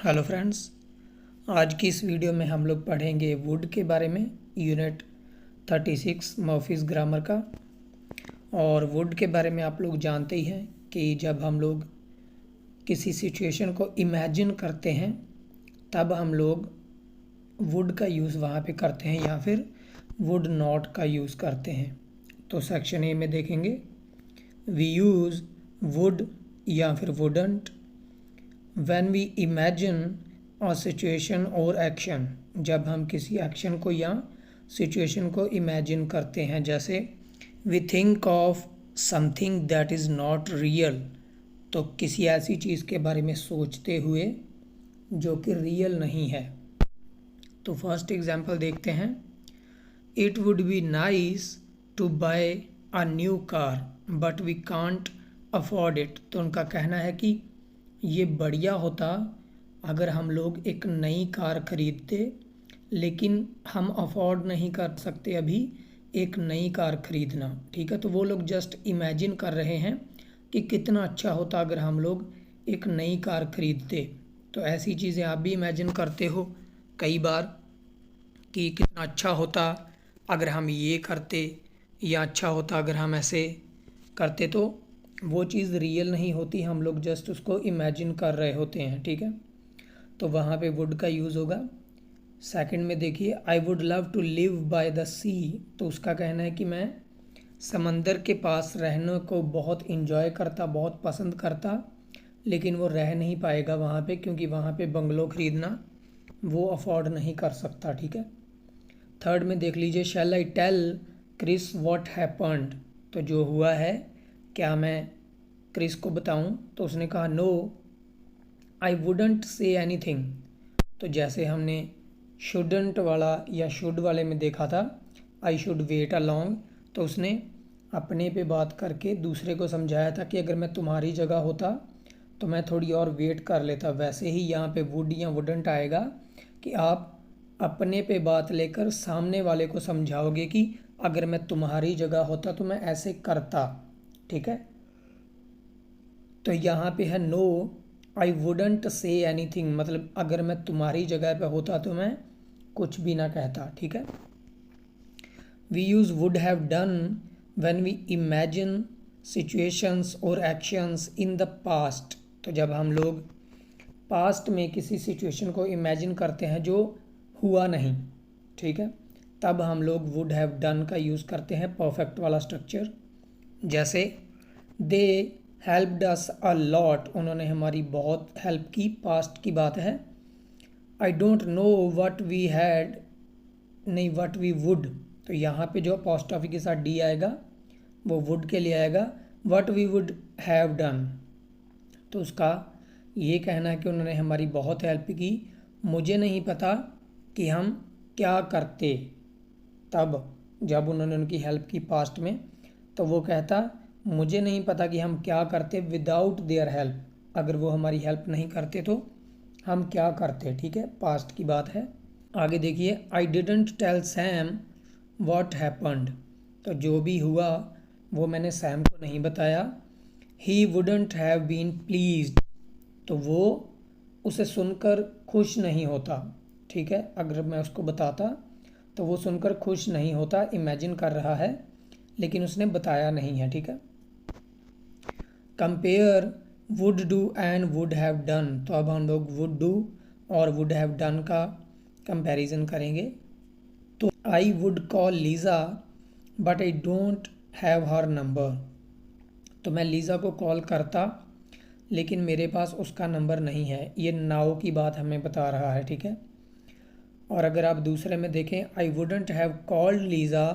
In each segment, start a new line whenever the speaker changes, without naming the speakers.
Hello friends, आज की इस वीडियो में हम लोग पढ़ेंगे वुड के बारे में, यूनिट 36 मर्फीज़ ग्रामर का। और वुड के बारे में आप लोग जानते ही हैं कि जब हम लोग किसी सिचुएशन को इमेजिन करते हैं तब हम लोग वुड का यूज़ वहाँ पे करते हैं या फिर वुड नॉट का यूज़ करते हैं। तो सेक्शन ए में देखेंगे वी यूज़ वुड या फिर wouldn't when we imagine a situation और एक्शन। जब हम किसी एक्शन को या सिचुएशन को इमेजिन करते हैं, जैसे we think of something that is not real, तो किसी ऐसी चीज़ के बारे में सोचते हुए जो कि रियल नहीं है। तो फर्स्ट एग्जांपल देखते हैं, it would be nice to buy a new car but we can't afford it. तो उनका कहना है कि ये बढ़िया होता अगर हम लोग एक नई कार खरीदते, लेकिन हम अफोर्ड नहीं कर सकते अभी एक नई कार खरीदना। ठीक है, तो वो लोग जस्ट इमेजिन कर रहे हैं कि कितना अच्छा होता अगर हम लोग एक नई कार खरीदते। तो ऐसी चीज़ें आप भी इमेजिन करते हो कई बार कि कितना अच्छा होता अगर हम ये करते, या अच्छा होता अगर हम ऐसे करते। तो वो चीज़ रियल नहीं होती, हम लोग जस्ट उसको इमेजिन कर रहे होते हैं। ठीक है, तो वहाँ पे वुड का यूज़ होगा। सेकंड में देखिए, I would love to live by the sea. तो उसका कहना है कि मैं समंदर के पास रहने को बहुत इंजॉय करता, बहुत पसंद करता, लेकिन वो रह नहीं पाएगा वहाँ पे क्योंकि वहाँ पे बंगलो खरीदना वो अफोर्ड नहीं कर सकता। ठीक है, थर्ड में देख लीजिए, shall I tell Chris what happened. तो जो हुआ है क्या मैं क्रिस को बताऊं? तो उसने कहा no I wouldn't say anything. तो जैसे हमने शुडंट वाला या शुड वाले में देखा था, आई शुड वेट अलॉन्ग, तो उसने अपने पे बात करके दूसरे को समझाया था कि अगर मैं तुम्हारी जगह होता तो मैं थोड़ी और वेट कर लेता। वैसे ही यहाँ पे वुड या वुडंट आएगा कि आप अपने पे बात लेकर सामने वाले को समझाओगे कि अगर मैं तुम्हारी जगह होता तो मैं ऐसे करता। ठीक है, तो यहाँ पे है no I wouldn't say anything, मतलब अगर मैं तुम्हारी जगह पे होता तो मैं कुछ भी ना कहता। ठीक है, we use would have done when we imagine situations और एक्शंस इन द पास्ट। तो जब हम लोग पास्ट में किसी सिचुएशन को इमेजिन करते हैं जो हुआ नहीं, ठीक है, तब हम लोग वुड हैव डन का यूज़ करते हैं, परफेक्ट वाला स्ट्रक्चर। जैसे दे हेल्प्ड अस अ लॉट, उन्होंने हमारी बहुत हेल्प की, पास्ट की बात है। I don't know what we had, नहीं वट वी वुड, तो यहाँ पे जो अपॉस्ट्रोफी के साथ डी आएगा वो वुड के लिए आएगा, what we would have done. तो उसका ये कहना है कि उन्होंने हमारी बहुत हेल्प की, मुझे नहीं पता कि हम क्या करते तब जब उन्होंने उनकी हेल्प की पास्ट में। तो वो कहता मुझे नहीं पता कि हम क्या करते विदाउट देयर हेल्प, अगर वो हमारी हेल्प नहीं करते तो हम क्या करते। ठीक है, पास्ट की बात है। आगे देखिए, I didn't tell Sam what happened. तो जो भी हुआ वो मैंने सैम को नहीं बताया। He wouldn't have been pleased, तो वो उसे सुनकर खुश नहीं होता। ठीक है, अगर मैं उसको बताता तो वो सुनकर खुश नहीं होता, इमेजिन कर रहा है लेकिन उसने बताया नहीं है। ठीक है, compare would do and would have done. तो अब हम लोग वुड डू और वुड हैव डन का कंपैरिजन करेंगे। तो I would call Lisa but I don't have her number. तो मैं लीज़ा को कॉल करता लेकिन मेरे पास उसका नंबर नहीं है, ये नाउ की बात हमें बता रहा है। ठीक है, और अगर आप दूसरे में देखें, I wouldn't have called Lisa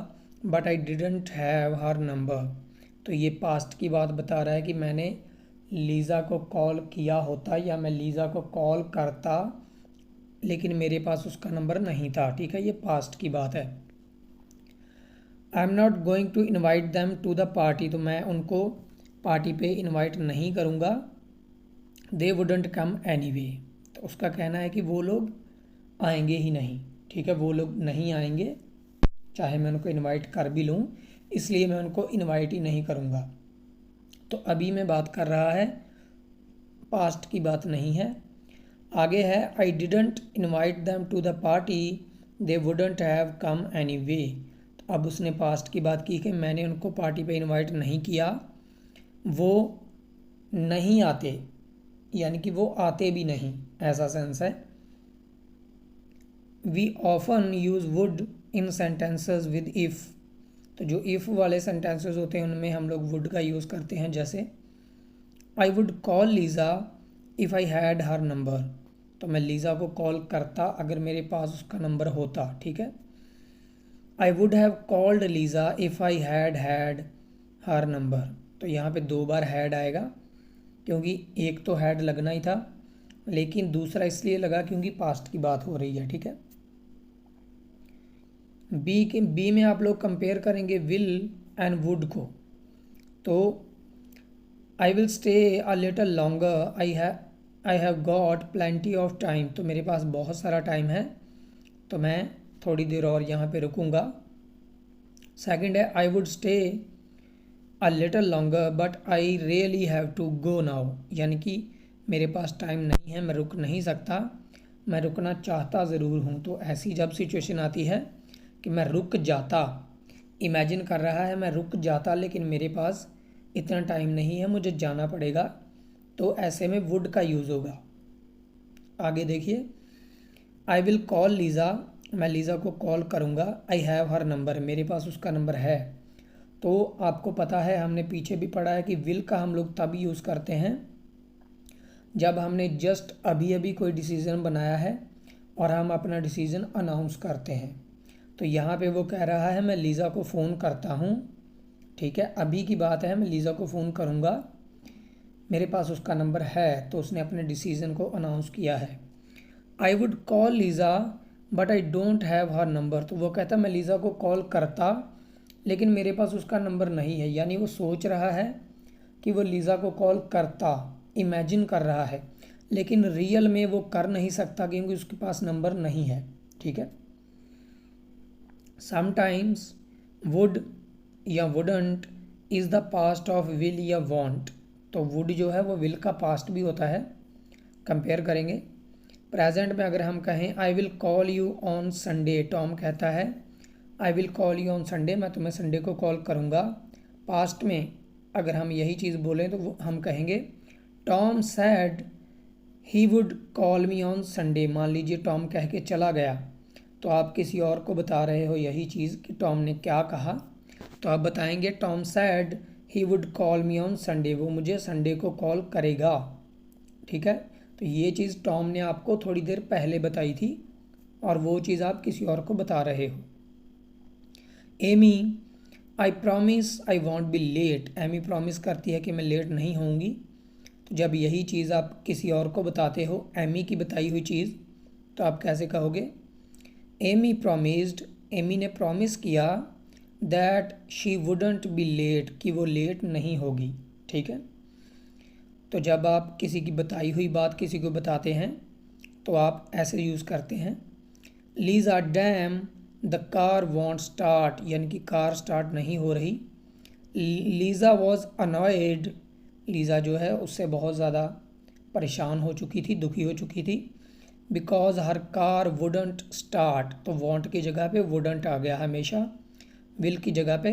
but I didn't have her number, तो ये पास्ट की बात बता रहा है कि मैंने लीज़ा को कॉल किया होता या मैं लीज़ा को कॉल करता लेकिन मेरे पास उसका नंबर नहीं था। ठीक है, ये पास्ट की बात है। I am not going to invite them to the party, तो मैं उनको पार्टी पे इनवाइट नहीं करूँगा। They wouldn't come any way, तो उसका कहना है कि वो लोग आएंगे ही नहीं। ठीक है, वो लोग नहीं आएंगे चाहे मैं उनको इनवाइट कर भी लूँ, इसलिए मैं उनको इनवाइट ही नहीं करूँगा। तो अभी मैं बात कर रहा है, पास्ट की बात नहीं है। आगे है I didn't invite them to the party they wouldn't have come anyway. अब उसने पास्ट की बात की कि मैंने उनको पार्टी पे इनवाइट नहीं किया, वो नहीं आते, यानी कि वो आते भी नहीं, ऐसा सेंस है। We often use would in sentences with if. तो जो इफ़ वाले सेंटेंसेस होते हैं उनमें हम लोग वुड का यूज़ करते हैं। जैसे I would call Lisa if I had her number. तो मैं लीज़ा को कॉल करता अगर मेरे पास उसका नंबर होता, ठीक है। I would have called Lisa if I had her number. तो यहाँ पे 2 बार हैड आएगा क्योंकि एक तो हैड लगना ही था, लेकिन दूसरा इसलिए लगा क्योंकि पास्ट की बात हो रही है, ठीक है। बी में आप लोग कंपेयर करेंगे विल एंड वुड को। तो I will stay a little longer, I have got plenty of time. तो मेरे पास बहुत सारा टाइम है, तो मैं थोड़ी देर और यहाँ पे रुकूँगा। सेकंड है I would stay a little longer but I really have to go now. यानी कि मेरे पास टाइम नहीं है, मैं रुक नहीं सकता, मैं रुकना चाहता ज़रूर हूँ। तो ऐसी जब सिचुएशन आती है कि मैं रुक जाता, इमेजिन कर रहा है मैं रुक जाता लेकिन मेरे पास इतना टाइम नहीं है, मुझे जाना पड़ेगा, तो ऐसे में वुड का यूज़ होगा। आगे देखिए, आई विल कॉल लीज़ा, मैं लीज़ा को कॉल करूँगा, आई हैव हर नंबर, मेरे पास उसका नंबर है। तो आपको पता है, हमने पीछे भी पढ़ा है कि विल का हम लोग तब यूज़ करते हैं जब हमने जस्ट अभी अभी कोई डिसीज़न बनाया है और हम अपना डिसीज़न अनाउंस करते हैं। तो यहाँ पे वो कह रहा है मैं लीज़ा को फ़ोन करता हूँ, ठीक है, अभी की बात है, मैं लीज़ा को फ़ोन करूँगा, मेरे पास उसका नंबर है, तो उसने अपने डिसीज़न को अनाउंस किया है। I would call Lisa but I don't have her number. तो वो कहता मैं लीज़ा को कॉल करता लेकिन मेरे पास उसका नंबर नहीं है। यानी वो सोच रहा है कि वो लीज़ा को कॉल करता, इमेजिन कर रहा है, लेकिन रियल में वो कर नहीं सकता क्योंकि उसके पास नंबर नहीं है, ठीक है। समटाइम्स वुड या wouldn't is the past of will या वॉन्ट। तो वुड जो है वो विल का पास्ट भी होता है। कंपेयर करेंगे, प्रेजेंट में अगर हम कहें I will call you on Sunday, Tom कहता है I will call you on Sunday, मैं तुम्हें संडे को कॉल करूँगा। पास्ट में अगर हम यही चीज़ बोलें तो हम कहेंगे Tom sad he would call me on Sunday. मान लीजिए टॉम कह के चला गया, तो आप किसी और को बता रहे हो यही चीज़ कि टॉम ने क्या कहा, तो आप बताएंगे Tom sad he would call me on Sunday, वो मुझे संडे को कॉल करेगा, ठीक है। तो ये चीज़ टॉम ने आपको थोड़ी देर पहले बताई थी और वो चीज़ आप किसी और को बता रहे हो। Amy I promise I won't be late, Amy promise करती है कि मैं लेट नहीं होंगी। तो जब यही चीज़ आप किसी और को बताते हो, एमी की बताई हुई चीज़, तो आप कैसे कहोगे एमी प्रॉमिस्ड, एमी ने प्रॉमिस किया that she wouldn't be late, कि वो लेट नहीं होगी, ठीक है। तो जब आप किसी की बताई हुई बात किसी को बताते हैं तो आप ऐसे यूज़ करते हैं Lisa damn the car won't start, यानी कि कार स्टार्ट नहीं हो रही। लीज़ा वॉज अनॉयड, लीज़ा जो है उससे बहुत ज़्यादा परेशान हो चुकी थी, दुखी हो चुकी थी। Because her car wouldn't start, तो वॉन्ट की जगह पे वुडंट आ गया, हमेशा विल की जगह पे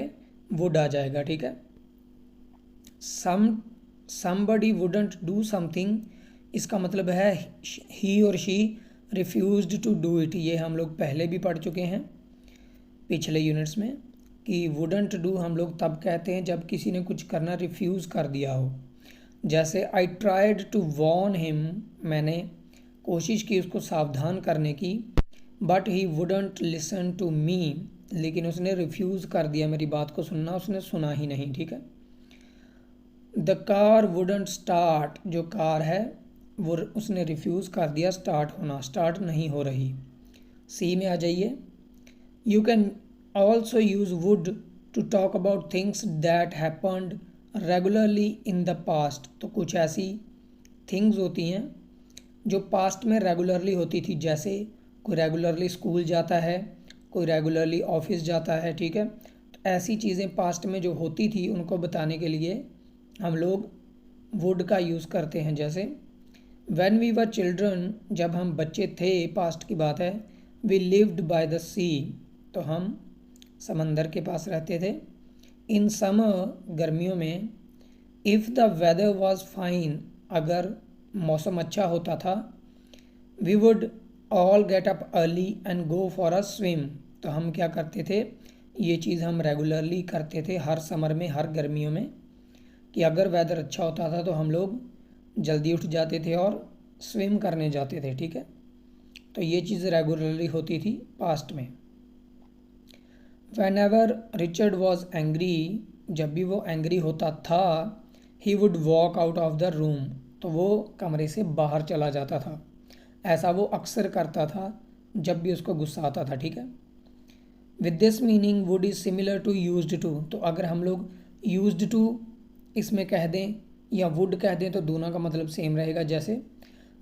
वुड आ जाएगा, ठीक है। समबडी वुडंट डू समथिंग, इसका मतलब है ही और she refused to do it. ये हम लोग पहले भी पढ़ चुके हैं पिछले यूनिट्स में कि वुडंट डू हम लोग तब कहते हैं जब किसी ने कुछ करना रिफ्यूज़ कर दिया हो। जैसे I tried to warn him, मैंने कोशिश की उसको सावधान करने की, but he wouldn't listen to me, लेकिन उसने रिफ्यूज़ कर दिया मेरी बात को सुनना, उसने सुना ही नहीं, ठीक है। द कार वुडंट स्टार्ट, जो कार है वो उसने रिफ्यूज़ कर दिया स्टार्ट होना, स्टार्ट नहीं हो रही। सी में आ जाइए, you can also use would to talk about things that happened regularly in the past. तो कुछ ऐसी थिंग्स होती हैं जो पास्ट में रेगुलरली होती थी, जैसे कोई रेगुलरली स्कूल जाता है, कोई रेगुलरली ऑफिस जाता है, ठीक है। तो ऐसी चीज़ें पास्ट में जो होती थी उनको बताने के लिए हम लोग वुड का यूज़ करते हैं। जैसे व्हेन वी वर चिल्ड्रन, जब हम बच्चे थे, पास्ट की बात है, we lived bye the sea, तो हम समंदर के पास रहते थे। इन समर, गर्मियों में, if the weather was fine, अगर मौसम अच्छा होता था, we would all get up early and go for a swim, तो हम क्या करते थे, ये चीज़ हम रेगुलरली करते थे हर समर में, हर गर्मियों में, कि अगर वेदर अच्छा होता था तो हम लोग जल्दी उठ जाते थे और स्विम करने जाते थे। ठीक है, तो ये चीज़ रेगुलरली होती थी पास्ट में। When ever Richard was angry, जब भी वो एंग्री होता था, he would walk out of the room, तो वो कमरे से बाहर चला जाता था। ऐसा वो अक्सर करता था जब भी उसको गुस्सा आता था। ठीक है, with this meaning would is similar to used to, तो अगर हम लोग यूज्ड टू इसमें कह दें या वुड कह दें तो दोनों का मतलब सेम रहेगा। जैसे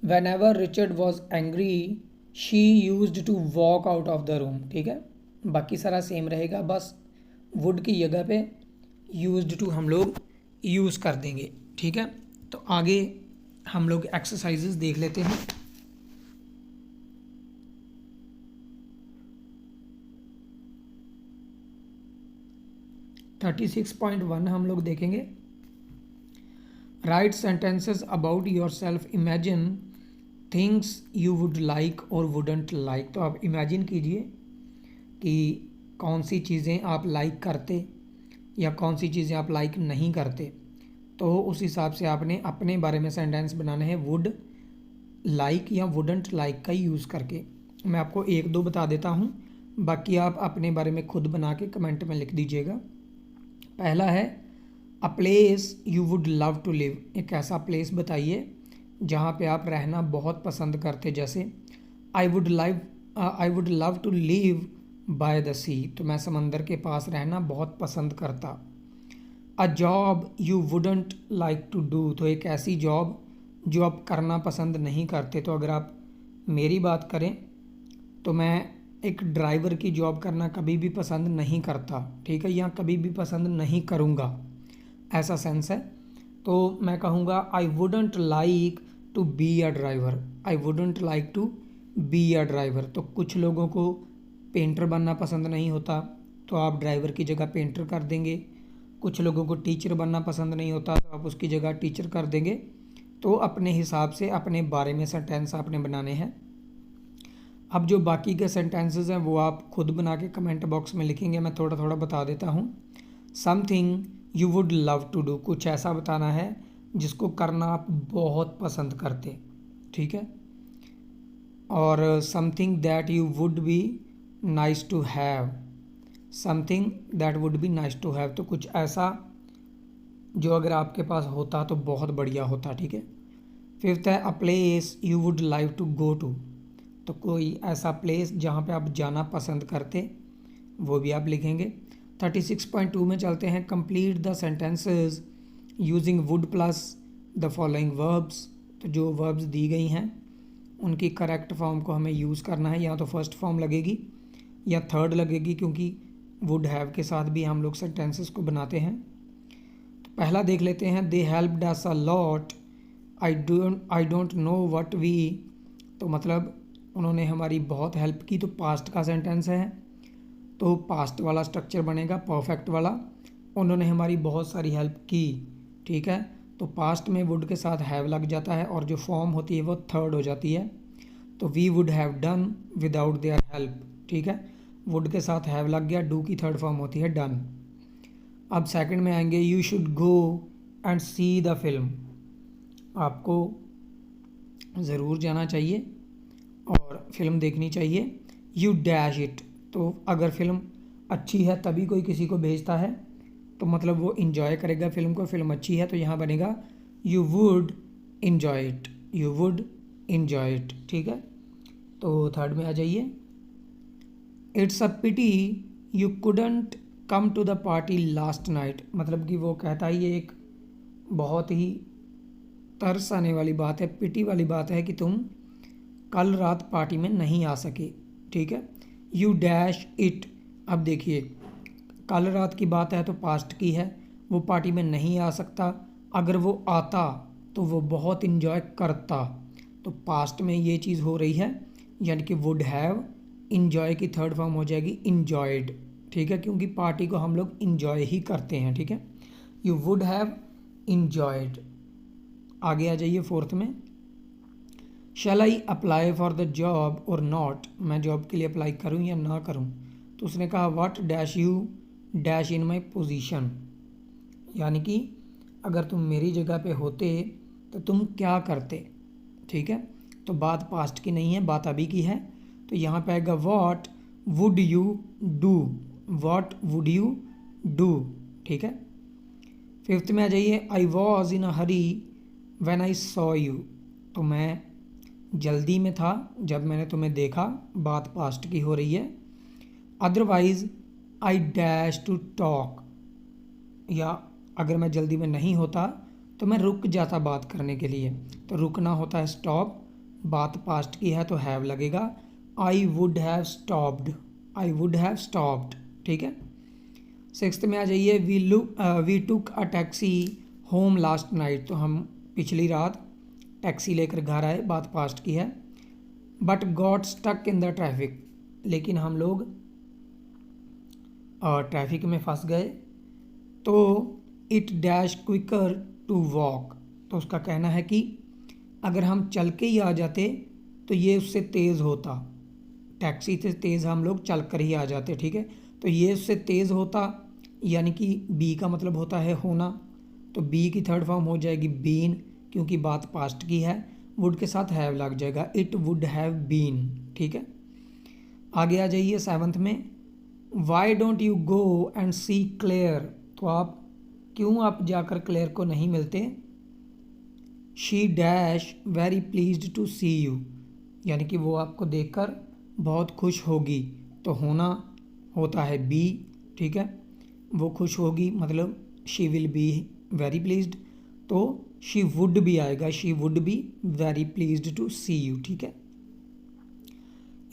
whenever Richard was angry she used to walk out of the room. ठीक है, बाकी सारा सेम रहेगा, बस वुड की जगह पे यूज्ड टू हम लोग यूज़ कर देंगे। ठीक है, तो आगे हम लोग एक्सरसाइजेज देख लेते हैं। थर्टी 36.1 हम लोग देखेंगे। Right sentences about your self, imagine things you would like और वुडंट लाइक। तो आप इमेजिन कीजिए कि कौन सी चीज़ें आप लाइक करते या कौन सी चीज़ें आप लाइक नहीं करते, तो उस हिसाब से आपने अपने बारे में सेंटेंस बनाने हैं वुड लाइक या वुडंट लाइक का यूज़ करके। मैं आपको एक दो बता देता हूँ, बाकी आप अपने बारे में खुद बना के कमेंट में लिख दीजिएगा। पहला है a place you would love to live, एक ऐसा प्लेस बताइए जहाँ पे आप रहना बहुत पसंद करते। जैसे I would love to live by the sea, तो मैं समंदर के पास रहना बहुत पसंद करता। A job you wouldn't like to do, तो एक ऐसी जॉब जो आप करना पसंद नहीं करते। तो अगर आप मेरी बात करें तो मैं एक ड्राइवर की जॉब करना कभी भी पसंद नहीं करता। ठीक है, या कभी भी पसंद नहीं करूँगा, ऐसा सेंस है। तो मैं कहूँगा I wouldn't like to be a driver, I wouldn't like to be a driver. तो कुछ लोगों को पेंटर बनना पसंद नहीं होता, तो आप ड्राइवर की जगह पेंटर कर देंगे। कुछ लोगों को टीचर बनना पसंद नहीं होता, तो आप उसकी जगह टीचर कर देंगे। तो अपने हिसाब से अपने बारे में सेंटेंस आपने बनाने हैं। अब जो बाकी के सेंटेंसेस हैं वो आप खुद बना के कमेंट बॉक्स में लिखेंगे, मैं थोड़ा थोड़ा बता देता हूँ। Something you would love to do, कुछ ऐसा बताना है जिसको करना आप बहुत पसंद करते। ठीक है, और something that you would be nice to have, something that would be nice to have, तो कुछ ऐसा जो अगर आपके पास होता तो बहुत बढ़िया होता। ठीक है, फिफ्थ है a place you would like to go to, तो कोई ऐसा प्लेस जहाँ पे आप जाना पसंद करते, वो भी आप लिखेंगे। 36.2 में चलते हैं। Complete the sentences using would plus the following verbs, तो जो वर्ब्स दी गई हैं उनकी करेक्ट फॉर्म को हमें यूज़ करना है। या तो फर्स्ट फॉर्म लगेगी या थर्ड लगेगी, क्योंकि वुड हैव के साथ भी हम लोग सेंटेंसेस को बनाते हैं। तो पहला देख लेते हैं, they helped us a lot, I don't know what we, तो मतलब उन्होंने हमारी बहुत हेल्प की, तो पास्ट का सेंटेंस है, तो पास्ट वाला स्ट्रक्चर बनेगा, परफेक्ट वाला। उन्होंने हमारी बहुत सारी हेल्प की। ठीक है, तो पास्ट में वुड के साथ हैव लग जाता है और जो फॉर्म होती है वो थर्ड हो जाती है, तो we would have done without their help. ठीक है, वुड के साथ हैव लग गया, डू की थर्ड फॉर्म होती है डन। अब सेकंड में आएंगे, you should go and see the film, आपको ज़रूर जाना चाहिए और फिल्म देखनी चाहिए। यू डैश इट, तो अगर फिल्म अच्छी है तभी कोई किसी को भेजता है, तो मतलब वो इन्जॉय करेगा फिल्म को, फिल्म अच्छी है, तो यहाँ बनेगा you would enjoy it, you would enjoy it. ठीक है, तो थर्ड में आ जाइए। It's a pity you couldn't come to the party last night, मतलब कि वो कहता है, ये एक बहुत ही तरस आने वाली बात है, पिटी वाली बात है कि तुम कल रात पार्टी में नहीं आ सके। ठीक है, यू डैश इट, अब देखिए कल रात की बात है तो पास्ट की है, वो पार्टी में नहीं आ सकता, अगर वो आता तो वो बहुत इन्जॉय करता, तो पास्ट में ये चीज़ हो रही है, यानी कि वुड हैव। इंजॉय की थर्ड फॉर्म हो जाएगी इंजॉयड, ठीक है, क्योंकि पार्टी को हम लोग इंजॉय ही करते हैं, ठीक है। You would have enjoyed. आगे आ जाइए फोर्थ में, shall I apply for the job और नॉट, मैं जॉब के लिए अप्लाई करूं या ना करूं। तो उसने कहा what dash you dash in my position, यानी कि अगर तुम मेरी जगह पे होते तो तुम क्या करते, ठीक है। तो बात पास्ट की नहीं है, बात अभी की है। तो यहाँ पे आएगा what would you do, what would you do, ठीक है। फिफ्थ में आ जाइए, I was in a Hari when I saw you, तो मैं जल्दी में था जब मैंने तुम्हें देखा, बात पास्ट की हो रही है। Otherwise I dash to talk, या अगर मैं जल्दी में नहीं होता तो मैं रुक जाता बात करने के लिए। तो रुकना होता है स्टॉप, बात पास्ट की है तो हैव लगेगा। I would have stopped, I would have stopped, ठीक है। सिक्स्थ में आ जाइए, we took a taxi home last night, तो हम पिछली रात टैक्सी लेकर घर आए, बात पास्ट की है। But got stuck in the traffic, लेकिन हम लोग ट्रैफिक में फंस गए। तो it dash quicker to walk, तो उसका कहना है कि अगर हम चल के ही आ जाते तो ये उससे तेज़ होता, टैक्सी से तेज़ हम लोग चल कर ही आ जाते, ठीक है। तो ये उससे तेज़ होता, यानी कि बी का मतलब होता है होना, तो बी की थर्ड फॉर्म हो जाएगी बीन, क्योंकि बात पास्ट की है। वुड के साथ हैव लग जाएगा, इट वुड हैव बीन, ठीक है। आगे आ जाइए सेवंथ में, why don't you go and see Claire, तो आप जाकर क्लेयर को नहीं मिलते। She dash very pleased to see you, यानी कि वो आपको देखकर बहुत खुश होगी, तो होना होता है बी, ठीक है। वो खुश होगी मतलब she will be very pleased, तो शी वुड भी आएगा, she would be very pleased to see you, ठीक है।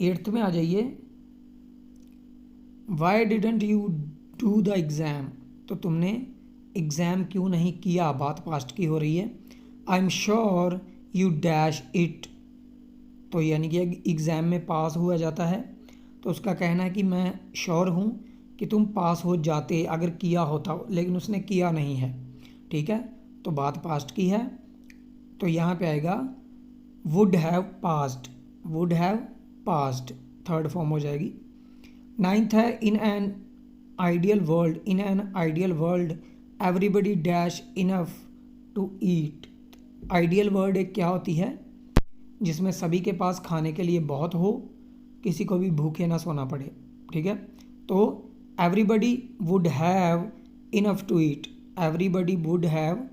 एट्थ में आ जाइए, why didn't you do the exam, तो तुमने एग्ज़ाम क्यों नहीं किया, बात पास्ट की हो रही है। I am sure you dash it, तो यानी कि एग्ज़ाम में पास हुआ जाता है, तो उसका कहना है कि मैं श्योर हूँ कि तुम पास हो जाते अगर किया होता, लेकिन उसने किया नहीं है, ठीक है। तो बात पास्ट की है, तो यहाँ पे आएगा would have passed, would have passed, third form हो जाएगी। नाइन्थ है, in an ideal world, in an ideal world everybody dash enough to eat. Ideal world एक क्या होती है, जिसमें सभी के पास खाने के लिए बहुत हो, किसी को भी भूखे ना सोना पड़े, ठीक है। तो everybody would have enough to eat, everybody would have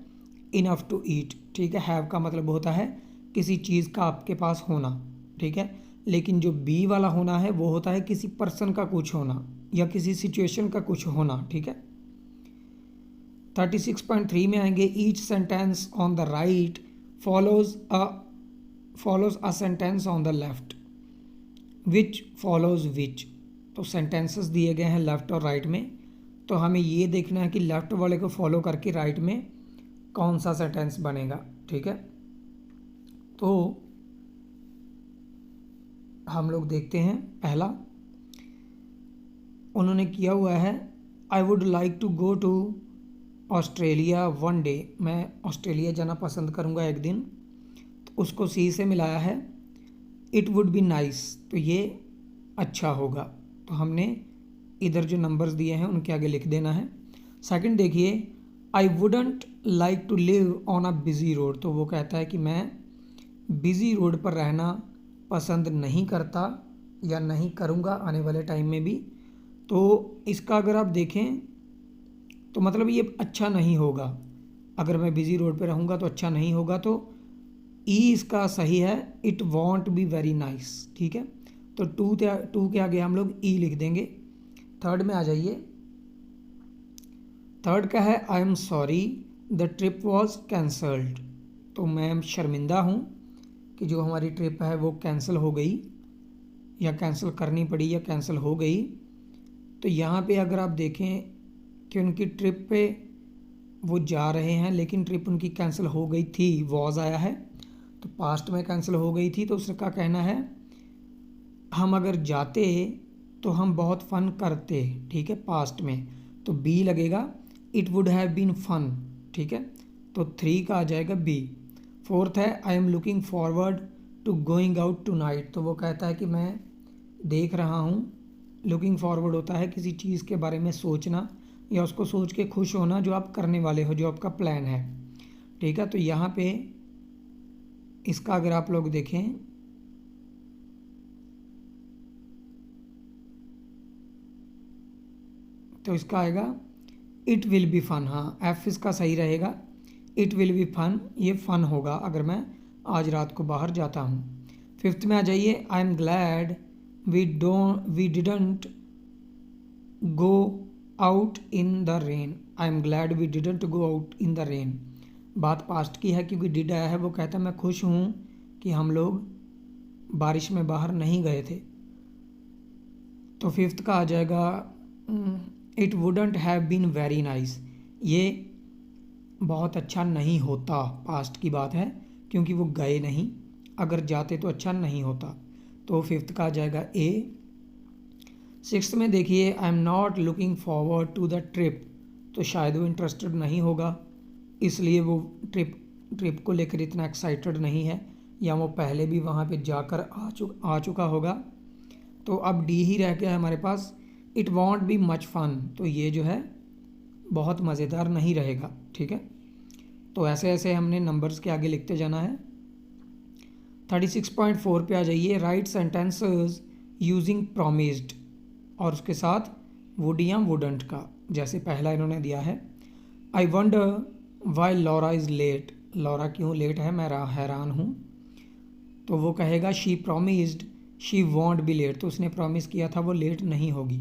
enough to eat, ठीक है। हैव का मतलब होता है किसी चीज़ का आपके पास होना, ठीक है। लेकिन जो बी वाला होना है वो होता है किसी पर्सन का कुछ होना या किसी सिचुएशन का कुछ होना, ठीक है। 36.3 में आएंगे, each sentence on the right follows a sentence on the left, which follows which. तो सेंटेंसेस दिए गए हैं लेफ्ट और राइट में, तो हमें ये देखना है कि लेफ्ट वाले को फॉलो करके राइट में कौन सा सेंटेंस बनेगा, ठीक है। तो हम लोग देखते हैं, पहला उन्होंने किया हुआ है, I would like to go to Australia one day, मैं ऑस्ट्रेलिया जाना पसंद करूँगा एक दिन, तो उसको सी से मिलाया है। इट वुड बी नाइस, तो ये अच्छा होगा, तो हमने इधर जो नंबर्स दिए हैं उनके आगे लिख देना है। सेकंड देखिए, I wouldn't like to live on a busy road, तो वो कहता है कि मैं बिज़ी रोड पर रहना पसंद नहीं करता या नहीं करूँगा आने वाले टाइम में भी। तो इसका अगर आप देखें तो मतलब ये अच्छा नहीं होगा, अगर मैं बिज़ी रोड पे रहूँगा तो अच्छा नहीं होगा, तो ई इसका सही है, it won't be very nice, ठीक है। तो टू के आगे हम लोग ई लिख देंगे। थर्ड में आ जाइए, थर्ड का है, I am sorry the trip was cancelled, तो मैं शर्मिंदा हूँ कि जो हमारी ट्रिप है वो कैंसिल हो गई या कैंसिल करनी पड़ी या कैंसिल हो गई। तो यहाँ पे अगर आप देखें कि उनकी ट्रिप पे वो जा रहे हैं लेकिन ट्रिप उनकी कैंसिल हो गई थी, वॉज आया है, तो तो पास्ट में कैंसिल हो गई थी, तो उसका कहना है हम अगर जाते तो हम बहुत फन करते, ठीक है, पास्ट में, तो बी लगेगा, it would have been fun, ठीक है, तो 3 का आ जाएगा बी। फोर्थ है I am looking forward to going out tonight, तो वो कहता है कि मैं देख रहा हूँ, लुकिंग फॉरवर्ड होता है किसी चीज़ के बारे में सोचना या उसको सोच के खुश होना जो आप करने वाले हो, जो आपका प्लान है, ठीक है। तो यहाँ पे इसका अगर आप लोग देखें तो इसका आएगा इट विल बी फन, हाँ एफ इसका सही रहेगा, इट विल बी फन, ये फ़न होगा अगर मैं आज रात को बाहर जाता हूँ। फिफ्थ में आ जाइए, I am glad we didn't go out in the rain, I am glad we didn't go out in the rain, बात पास्ट की है क्योंकि डिड आया है, वो कहता है मैं खुश हूँ कि हम लोग बारिश में बाहर नहीं गए थे। तो फिफ्थ का आ जाएगा it wouldn't have been very nice, ये बहुत अच्छा नहीं होता, पास्ट की बात है क्योंकि वो गए नहीं, अगर जाते तो अच्छा नहीं होता, तो फिफ्थ का आ जाएगा ए। सिक्स्थ में देखिए I am not looking forward to the trip, तो शायद वो इंटरेस्टेड नहीं होगा इसलिए वो ट्रिप को लेकर इतना एक्साइटेड नहीं है, या वो पहले भी वहाँ पे जाकर आ चुका होगा। तो अब डी ही रह गया है हमारे पास, it won't be much fun, तो ये जो है बहुत मज़ेदार नहीं रहेगा, ठीक है। तो ऐसे ऐसे हमने नंबर्स के आगे लिखते जाना है। 36.4 पे आ जाइए, राइट सेंटेंसेस यूजिंग प्रॉमिस्ड, और उसके साथ वुड या वुडंट का, जैसे पहला इन्होंने दिया है, I wonder why Laura is late, Laura क्यों लेट है, मैं हैरान हूँ, तो वो कहेगा she promised she won't be late, तो उसने प्रॉमिस किया था वो लेट नहीं होगी,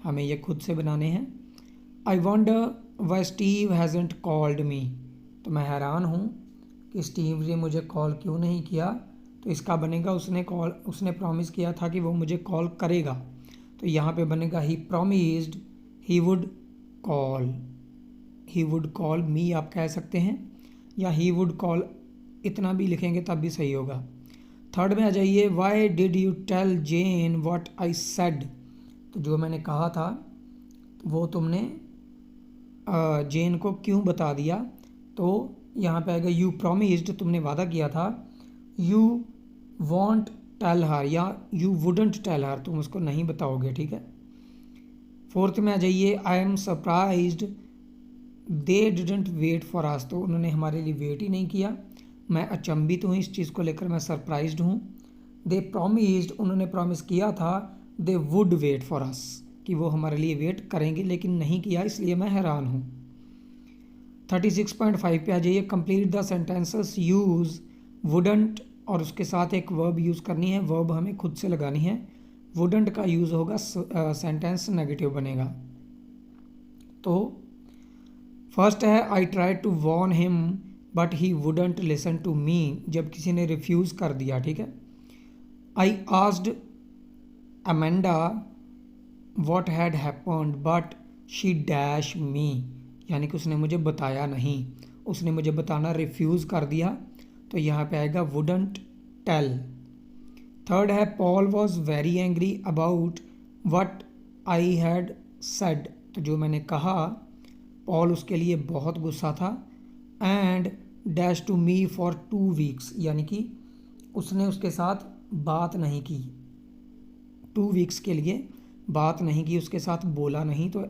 हमें ये खुद से बनाने हैं। I wonder why Steve hasn't called me, तो मैं हैरान हूँ कि स्टीव ने मुझे कॉल क्यों नहीं किया, तो इसका बनेगा उसने प्रॉमिस किया था कि वो मुझे कॉल करेगा, तो यहाँ पे बनेगा he promised he would call मी आप कह सकते हैं, या ही वुड कॉल, इतना भी लिखेंगे तब भी सही होगा। थर्ड में आ जाइए, why did you tell Jane what I said, तो जो मैंने कहा था वो तुमने जेन को क्यों बता दिया, तो यहाँ पे आएगा यू प्रॉमिस्ड, तुमने वादा किया था, यू वॉन्ट टेल हर या यू वुडंट टेल हर, तुम उसको नहीं बताओगे, ठीक है। फोर्थ में आ जाइए, I am surprised they didn't wait for us, तो उन्होंने हमारे लिए वेट ही नहीं किया, मैं अचंभित हूँ इस चीज़ को लेकर, मैं सरप्राइज्ड हूँ। दे प्रॉमिस्ड, उन्होंने प्रॉमिस किया था, they would wait for us, कि वो हमारे लिए वेट करेंगे लेकिन नहीं किया, इसलिए मैं हैरान हूँ। 36.5 पे आ जाइए, complete the sentences use wouldn't, और उसके साथ एक वर्ब यूज़ करनी है, वर्ब हमें खुद से लगानी है, वुडंट का यूज़ होगा सेंटेंस नेगेटिव बनेगा। तो फर्स्ट है I try to warn him but he wouldn't listen to me, जब किसी ने रिफ्यूज़ कर दिया, ठीक है। I asked Amanda what had happened but she dash me, यानी कि उसने मुझे बताया नहीं, उसने मुझे बताना रिफ्यूज़ कर दिया, तो यहाँ पे आएगा वुडंट टेल। थर्ड है Paul was very angry about what I had said, तो जो मैंने कहा पॉल उसके लिए बहुत गुस्सा था, and dash to me for 2 weeks, यानी कि उसने उसके साथ बात नहीं की, 2 वीक्स के लिए बात नहीं की, उसके साथ बोला नहीं, तो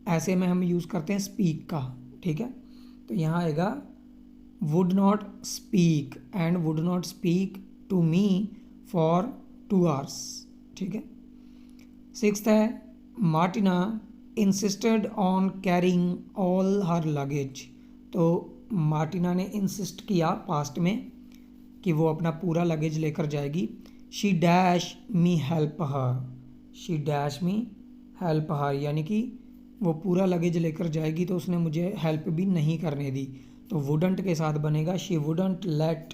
ऐसे में हम यूज़ करते हैं स्पीक का, ठीक है। तो यहाँ आएगा would not speak and would not speak to me for 2 hours, ठीक है। सिक्स्थ है Martina insisted on carrying all her luggage, तो मार्टिना ने इंसिस्ट किया पास्ट में कि वो अपना पूरा लगेज लेकर जाएगी। She dash me help her, she dash me help her, यानी कि वो पूरा लगेज लेकर जाएगी तो उसने मुझे हेल्प भी नहीं करने दी, तो वुडंट के साथ बनेगा she wouldn't let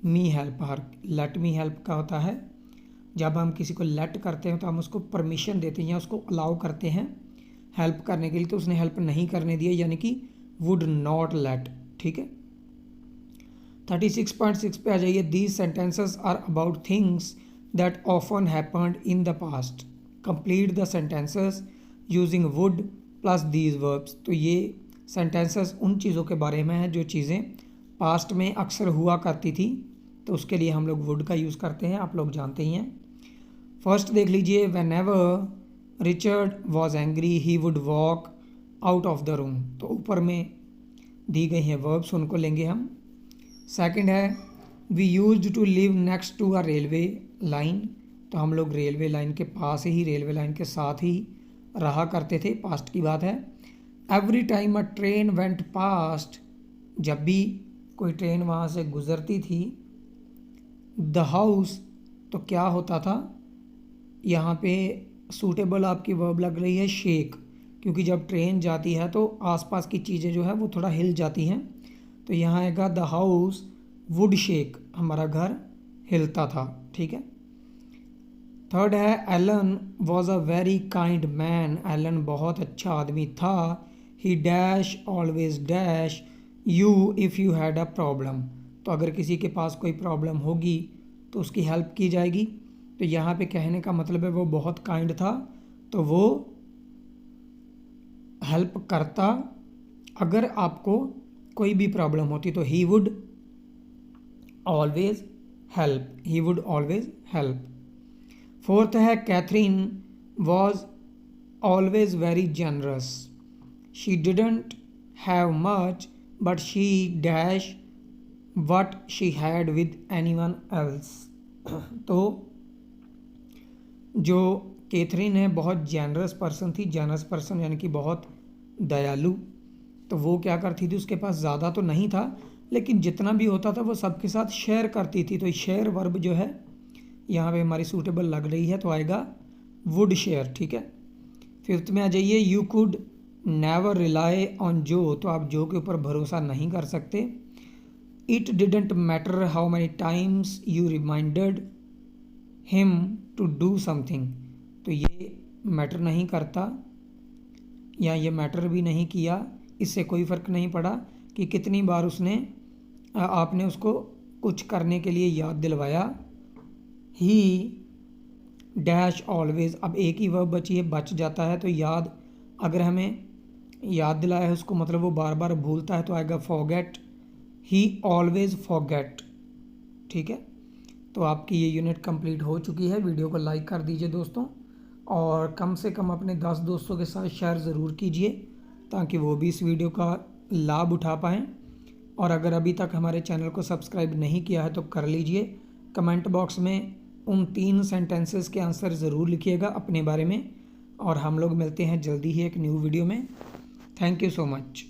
me help her. Let me help का होता है जब हम किसी को लेट करते हैं तो हम उसको परमिशन देते हैं या उसको अलाउ करते हैं हेल्प करने के लिए, तो उसने हेल्प नहीं करने दिया, यानी कि वुड नॉट लेट, ठीक है। 36.6 पे आ जाइए। These sentences are about things that often happened in the past, complete the sentences using would plus these verbs. तो ये सेंटेंसेस उन चीज़ों के बारे में है जो चीज़ें पास्ट में अक्सर हुआ करती थी, तो उसके लिए हम लोग वुड का यूज़ करते हैं, आप लोग जानते ही हैं। फर्स्ट देख लीजिए, when ever Richard was angry he would walk out of the room. तो ऊपर में दी गई हैं वर्ब्स, उनको लेंगे हम। सेकंड है, we used to live next to a railway line. तो हम लोग रेलवे लाइन के पास ही, रेलवे लाइन के साथ ही रहा करते थे, पास्ट की बात है। एवरी टाइम अ ट्रेन वेंट पास्ट, जब भी कोई ट्रेन वहाँ से गुज़रती थी। द हाउस, तो क्या होता था यहाँ पे, सूटेबल आपकी वर्ब लग रही है शेक, क्योंकि जब ट्रेन जाती है तो आसपास की चीज़ें जो है वो थोड़ा हिल जाती हैं। तो यहाँ आएगा द हाउस वुड शेक, हमारा घर हिलता था, ठीक है। थर्ड है, Alan was a very kind man. Alan बहुत अच्छा आदमी था। He dash always dash you if you had a problem. तो अगर किसी के पास कोई प्रॉब्लम होगी तो उसकी हेल्प की जाएगी। तो यहाँ पे कहने का मतलब है वो बहुत काइंड था, तो वो हेल्प करता अगर आपको कोई भी प्रॉब्लम होती, तो he would always help, he would always help. Fourth है, Catherine was always very generous. She didn't have much but she dash what she had with anyone else. तो जो कैथरीन है बहुत जेनरस पर्सन थी। Generous person यानी कि बहुत दयालु। तो वो क्या करती थी, उसके पास ज़्यादा तो नहीं था लेकिन जितना भी होता था वो सबके साथ शेयर करती थी। तो शेयर वर्ब जो है यहाँ पे हमारी सूटेबल लग रही है, तो आएगा वुड शेयर, ठीक है। फिफ्थ में आ जाइए, you could never rely on जो। तो आप जो के ऊपर भरोसा नहीं कर सकते। It didn't matter how many times you reminded him to do something. तो ये मैटर नहीं करता या ये मैटर भी नहीं किया, इससे कोई फ़र्क नहीं पड़ा कि कितनी बार आपने उसको कुछ करने के लिए याद दिलवाया। ही डैश ऑलवेज, अब एक ही वर्ब बची है, बच जाता है, तो याद अगर हमें याद दिलाया है उसको, मतलब वो बार बार भूलता है, तो आएगा फॉरगेट। ही ऑलवेज फॉरगेट, ठीक है। तो आपकी ये यूनिट कंप्लीट हो चुकी है। वीडियो को लाइक कर दीजिए दोस्तों, और कम से कम अपने 10 दोस्तों के साथ शेयर ज़रूर कीजिए ताकि वो भी इस वीडियो का लाभ उठा पाएँ। और अगर अभी तक हमारे चैनल को सब्सक्राइब नहीं किया है तो कर लीजिए। कमेंट बॉक्स में उन 3 सेंटेंसेस के आंसर ज़रूर लिखिएगा अपने बारे में, और हम लोग मिलते हैं जल्दी ही एक न्यू वीडियो में। Thank you so much.